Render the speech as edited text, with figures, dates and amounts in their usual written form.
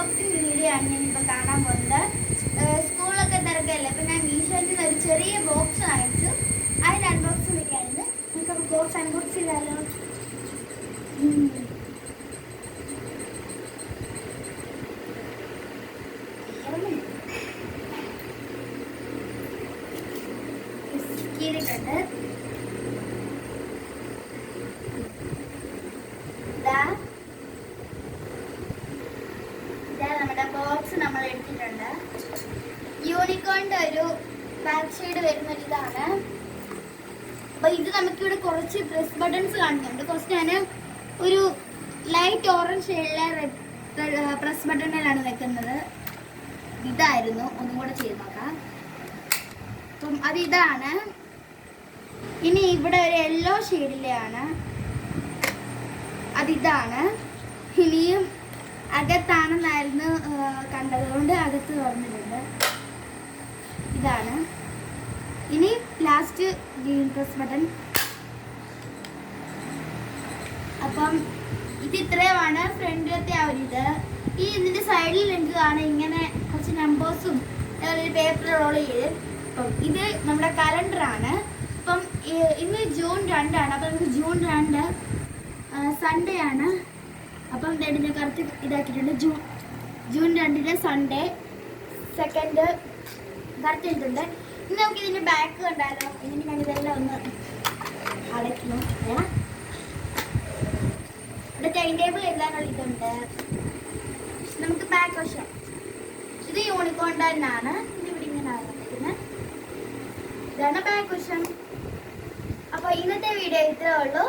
Unboxing video ആണ് ഞാനിപ്പോൾ കാണാൻ പോകുന്നത്. സ്കൂളൊക്കെ തിരക്കല്ലേ, അപ്പോൾ ഞാൻ മീഷോയിൽ നിന്ന് ഒരു ചെറിയ ബോക്സ് വാങ്ങിച്ചു. അതിന് അൺബോക്സിങ് വീഡിയോ ആയിരുന്നു. നമുക്കപ്പോൾ ബോക്സ് അൺബോക്സ് ചെയ്താലോ? കീറിയിട്ടുണ്ട്. നമ്മുടെ ബോക്സ് നമ്മൾ എടുത്തിട്ടുണ്ട്. യൂണിക്കോണിന്റെ ഒരു ബാക്ക് സൈഡ് വരുന്ന ഇതാണ്. അപ്പൊ ഇത് നമുക്കിവിടെ കുറച്ച് പ്രസ് ബട്ടൺസ് കാണുന്നുണ്ട്. ഫസ്റ്റ് ഞാൻ ഒരു ലൈറ്റ് ഓറഞ്ച് ഷെയ്ഡിലെ പ്രസ് ബട്ടണിലാണ് വെക്കുന്നത്. ഇതായിരുന്നു, ഒന്നും കൂടെ ചെയ്ത് നോക്കാം. അപ്പം അതിതാണ്. ഇനി ഇവിടെ ഒരു യെല്ലോ ഷെയ്ഡിലെയാണ്, അതിതാണ്. ഇനിയും അകത്താണെന്നായിരുന്നു കണ്ടത്, കൊണ്ട് അകത്ത് തുറന്നിട്ടുണ്ട്. ഇതാണ്. ഇനി ലാസ്റ്റ് ഗ്രീൻ പ്രസ് ബട്ടൺ. അപ്പം ഇത് ഇത്രയുമാണ് ഫ്രണ്ടിലത്തെ ആ ഒരു ഇത്. ഈ ഇതിൻ്റെ സൈഡിൽ നിങ്ങൾക്ക് കാണാം ഇങ്ങനെ കുറച്ച് നമ്പേഴ്സും ഒരു പേപ്പർ റോൾ ചെയ്ത്. അപ്പം ഇത് നമ്മുടെ കലണ്ടറാണ്. അപ്പം ഇന്ന് ജൂൺ 2 ആണ്. അപ്പം നമുക്ക് ജൂൺ 2 സൺഡേ ആണ്. അപ്പം ഇതിൻ്റെ കറക്റ്റ് ഇതാക്കിയിട്ടുണ്ട്. ജൂൺ 2 സൺഡേ 2 കറക്റ്റ് ചെയ്തിട്ടുണ്ട്. ഇനി നമുക്ക് ഇതിൻ്റെ ബാക്ക് കണ്ടാലോ? ഇനി ഞാൻ ഇതെല്ലാം ഒന്ന് അടയ്ക്കുന്നു. ഇവിടെ ടൈം ടേബിൾ എഴുതാനുള്ള ഇതുണ്ട്. നമുക്ക് ബാക്ക് വശം ഇത് യൂണിക്കോൺ തന്നെയാണ്. ഇത് ഇവിടെ ഇങ്ങനെ ആയിരിക്കുന്നത്. ഇതാണ് ബാക്ക് വശം. അപ്പോൾ ഇന്നത്തെ വീഡിയോ ഇത്രേ ഉള്ളൂ.